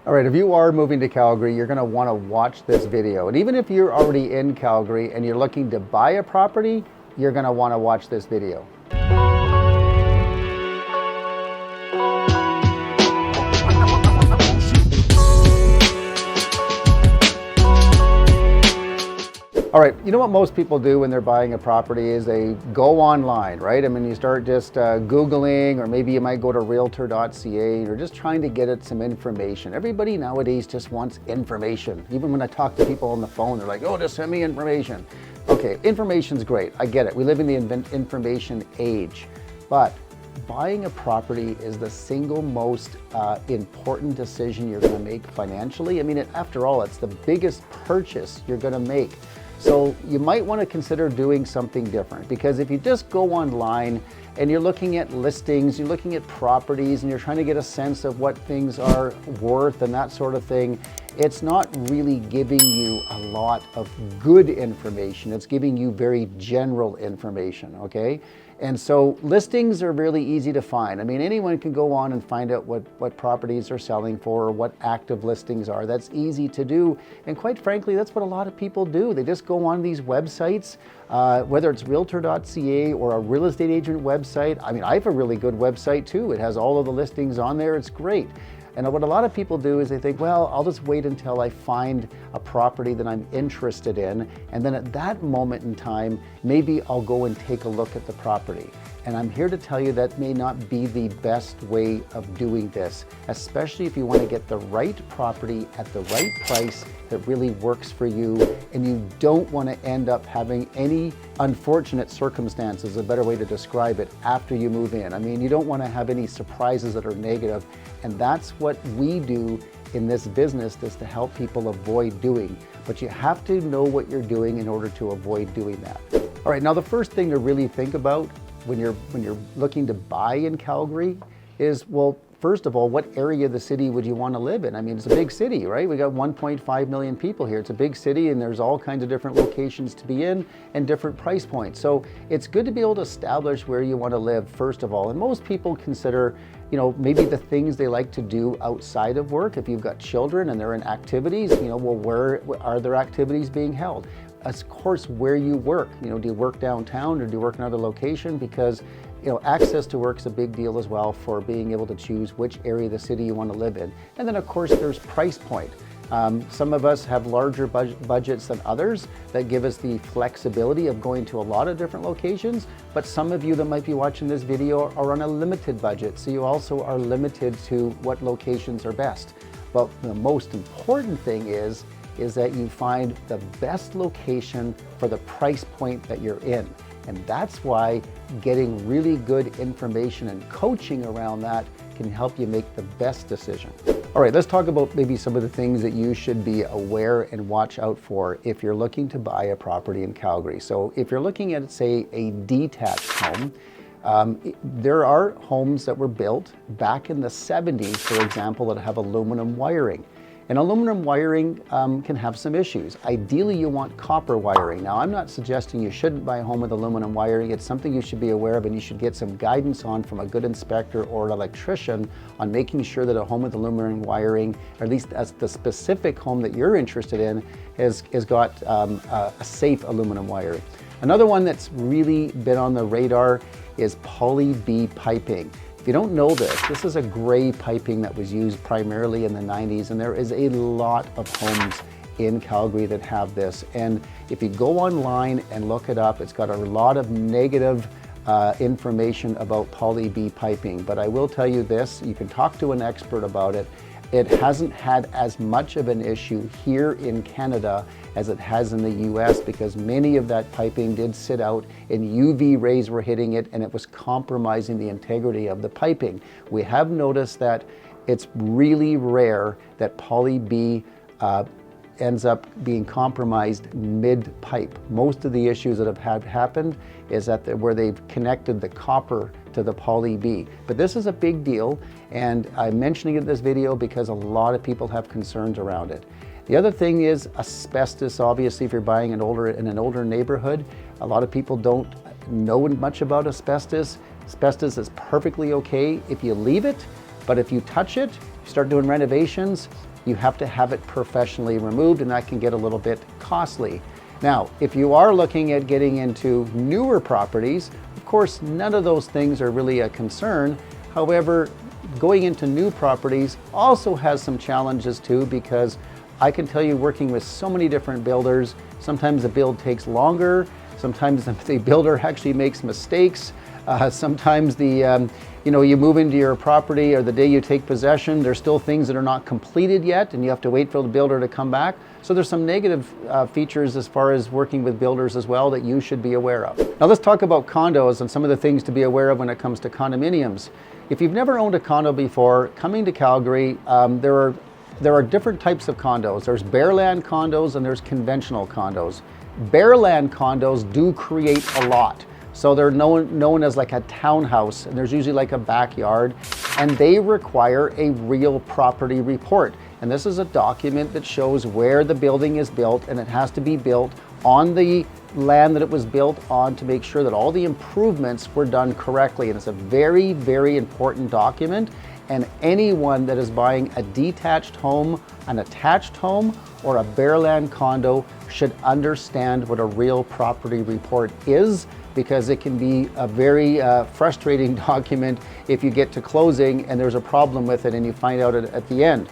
All right, if you are moving to Calgary, you're going to want to watch this video. And even if you're already in Calgary and you're looking to buy a property, you're going to want to watch this video. All right, you know what most people do when they're buying a property is they go online, right? I mean, you start just Googling, or maybe you might go to realtor.ca, or just trying to get at some information. Everybody nowadays just wants information. Even when I talk to people on the phone, they're like, oh, just send me information. Okay, information's great, I get it. We live in the information age, but buying a property is the single most important decision you're gonna make financially. I mean, after all, it's the biggest purchase you're gonna make. So you might want to consider doing something different, because if you just go online and you're looking at listings, you're looking at properties, and you're trying to get a sense of what things are worth and that sort of thing, it's not really giving you a lot of good information. It's giving you very general information, okay? And so listings are really easy to find. I mean, anyone can go on and find out what properties are selling for, or what active listings are. That's easy to do. And quite frankly, that's what a lot of people do. They just go on these websites, whether it's realtor.ca or a real estate agent website. I mean, I have a really good website too. It has all of the listings on there. It's great. And what a lot of people do is they think, well, I'll just wait until I find a property that I'm interested in, and then at that moment in time, maybe I'll go and take a look at the property. And I'm here to tell you that may not be the best way of doing this, especially if you want to get the right property at the right price that really works for you, and you don't want to end up having any unfortunate circumstances, a better way to describe it, after you move in. I mean, you don't want to have any surprises that are negative, and that's what we do in this business, is to help people avoid doing. But you have to know what you're doing in order to avoid doing that. All right, now the first thing to really think about when you're looking to buy in Calgary is, well, first of all, what area of the city would you want to live in? I mean, it's a big city, right? We got 1.5 million people here. It's a big city, and there's all kinds of different locations to be in and different price points. So it's good to be able to establish where you want to live, first of all. And most people consider, you know, maybe the things they like to do outside of work. If you've got children and they're in activities, you know, well, where are their activities being held? Of course, where you work. You know, do you work downtown or do you work in another location? Because, you know, access to work is a big deal as well for being able to choose which area of the city you want to live in. And then, of course, there's price point. Some of us have larger budgets than others that give us the flexibility of going to a lot of different locations, but some of you that might be watching this video are on a limited budget, so you also are limited to what locations are best. But the most important thing is that you find the best location for the price point that you're in. And that's why getting really good information and coaching around that can help you make the best decision. All right, let's talk about maybe some of the things that you should be aware and watch out for if you're looking to buy a property in Calgary. So if you're looking at, say, a detached home, there are homes that were built back in the 70s, for example, that have aluminum wiring. And aluminum wiring can have some issues. Ideally, you want copper wiring. Now, I'm not suggesting you shouldn't buy a home with aluminum wiring. It's something you should be aware of, and you should get some guidance on from a good inspector or an electrician on making sure that a home with aluminum wiring, or at least as the specific home that you're interested in, has got a safe aluminum wiring. Another one that's really been on the radar is poly B piping. If you don't know this is a gray piping that was used primarily in the 90s, and there is a lot of homes in Calgary that have this. And if you go online and look it up, it's got a lot of negative information about poly B piping. But I will tell you this, you can talk to an expert about it. It hasn't had as much of an issue here in Canada as it has in the US, because many of that piping did sit out and UV rays were hitting it, and it was compromising the integrity of the piping. We have noticed that it's really rare that poly B ends up being compromised mid-pipe. Most of the issues that have happened is that where they've connected the copper to the poly B. But this is a big deal, and I'm mentioning it in this video because a lot of people have concerns around it. The other thing is asbestos. Obviously, if you're buying in an older neighborhood, a lot of people don't know much about asbestos. Asbestos is perfectly okay if you leave it, but if you touch it, you start doing renovations, you have to have it professionally removed, and that can get a little bit costly. Now, if you are looking at getting into newer properties, of course, none of those things are really a concern. However, going into new properties also has some challenges too, because I can tell you, working with so many different builders, sometimes the build takes longer, sometimes the builder actually makes mistakes, sometimes you move into your property, or the day you take possession, there's still things that are not completed yet, and you have to wait for the builder to come back. So there's some negative features as far as working with builders as well that you should be aware of. Now let's talk about condos and some of the things to be aware of when it comes to condominiums. If you've never owned a condo before, coming to Calgary, there are different types of condos. There's bare land condos and there's conventional condos. Bare land condos do create a lot. So they're known as like a townhouse, and there's usually like a backyard, and they require a real property report. And this is a document that shows where the building is built, and it has to be built on the land that it was built on to make sure that all the improvements were done correctly. And it's a very, very important document. And anyone that is buying a detached home, an attached home, or a bare land condo should understand what a real property report is, because it can be a very frustrating document if you get to closing and there's a problem with it and you find out at the end.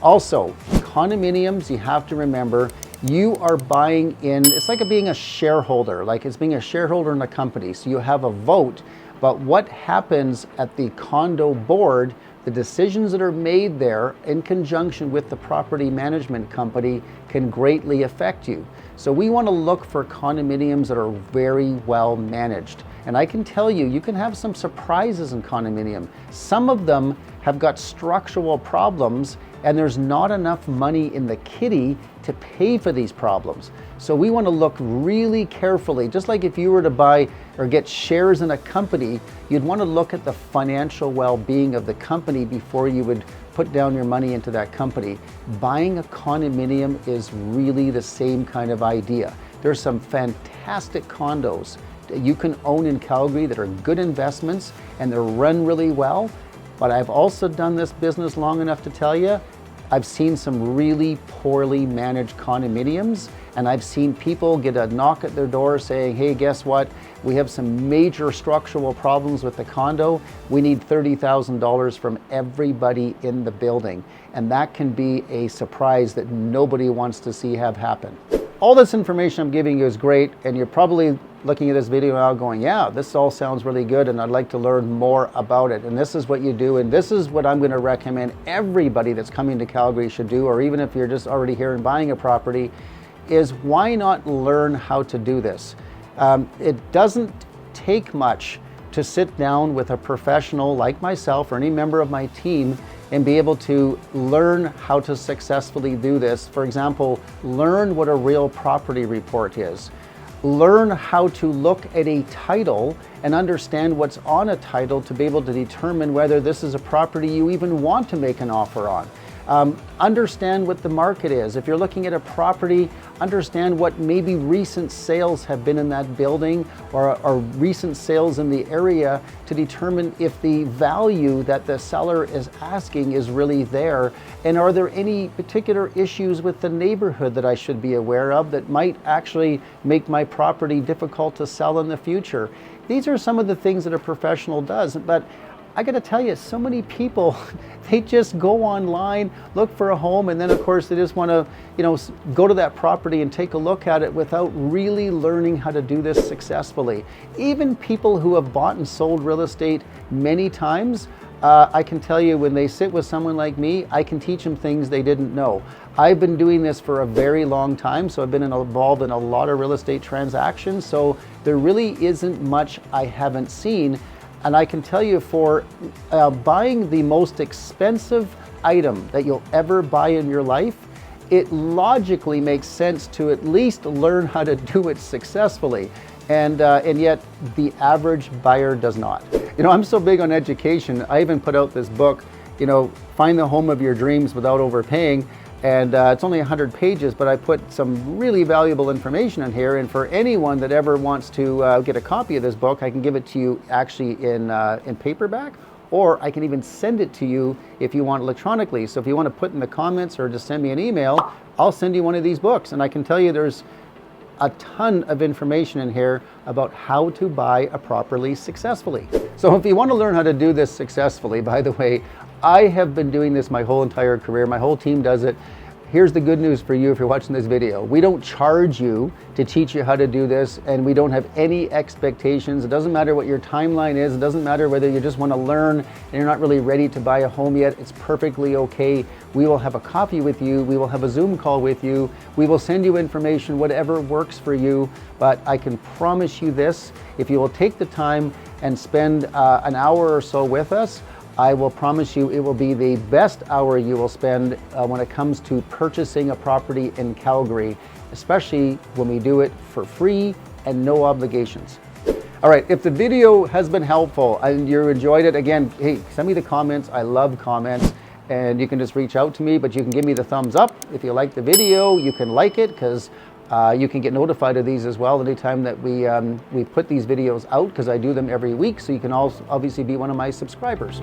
Also, condominiums, you have to remember, you are buying in, it's like being a shareholder, like it's being a shareholder in a company. So you have a vote, but what happens at the condo board, the decisions that are made there in conjunction with the property management company can greatly affect you. So we want to look for condominiums that are very well managed. And I can tell you, you can have some surprises in condominium. Some of them have got structural problems and there's not enough money in the kitty to pay for these problems. So we want to look really carefully, just like if you were to buy or get shares in a company, you'd want to look at the financial well-being of the company before you would put down your money into that company. Buying a condominium is really the same kind of idea. There's some fantastic condos that you can own in Calgary that are good investments and they're run really well. But I've also done this business long enough to tell you, I've seen some really poorly managed condominiums, and I've seen people get a knock at their door saying, hey, guess what? We have some major structural problems with the condo. We need $30,000 from everybody in the building. And that can be a surprise that nobody wants to see have happen. All this information I'm giving you is great, and you're probably looking at this video now going, yeah, this all sounds really good and I'd like to learn more about it. And this is what you do, and this is what I'm going to recommend everybody that's coming to Calgary should do, or even if you're just already here and buying a property, is why not learn how to do this? It doesn't take much to sit down with a professional like myself or any member of my team and be able to learn how to successfully do this. For example, learn what a real property report is. Learn how to look at a title and understand what's on a title to be able to determine whether this is a property you even want to make an offer on. Understand what the market is. If you're looking at a property, understand what maybe recent sales have been in that building or recent sales in the area to determine if the value that the seller is asking is really there. And are there any particular issues with the neighborhood that I should be aware of that might actually make my property difficult to sell in the future? These are some of the things that a professional does. But I got to tell you, so many people, they just go online, look for a home, and then of course they just want to, go to that property and take a look at it without really learning how to do this successfully. Even people who have bought and sold real estate many times, I can tell you when they sit with someone like me, I can teach them things they didn't know. I've been doing this for a very long time, so I've been involved in a lot of real estate transactions, so there really isn't much I haven't seen. And I can tell you, for buying the most expensive item that you'll ever buy in your life, it logically makes sense to at least learn how to do it successfully. And yet the average buyer does not. I'm so big on education. I even put out this book, Find the Home of Your Dreams Without Overpaying. And it's only 100 pages, but I put some really valuable information in here. And for anyone that ever wants to get a copy of this book, I can give it to you actually in paperback, or I can even send it to you if you want electronically. So if you want to put in the comments or just send me an email, I'll send you one of these books. And I can tell you there's a ton of information in here about how to buy a property successfully. So if you want to learn how to do this successfully, by the way, I have been doing this my whole entire career. My whole team does it. Here's the good news for you if you're watching this video. We don't charge you to teach you how to do this, and we don't have any expectations. It doesn't matter what your timeline is. It doesn't matter whether you just want to learn and you're not really ready to buy a home yet. It's perfectly okay. We will have a coffee with you. We will have a Zoom call with you. We will send you information, whatever works for you. But I can promise you this, if you will take the time and spend an hour or so with us, I will promise you it will be the best hour you will spend when it comes to purchasing a property in Calgary, especially when we do it for free and no obligations. All right, if the video has been helpful and you enjoyed it, again, hey, send me the comments. I love comments, and you can just reach out to me, but you can give me the thumbs up. If you like the video, you can like it, because you can get notified of these as well anytime that we put these videos out, because I do them every week, so you can also obviously be one of my subscribers.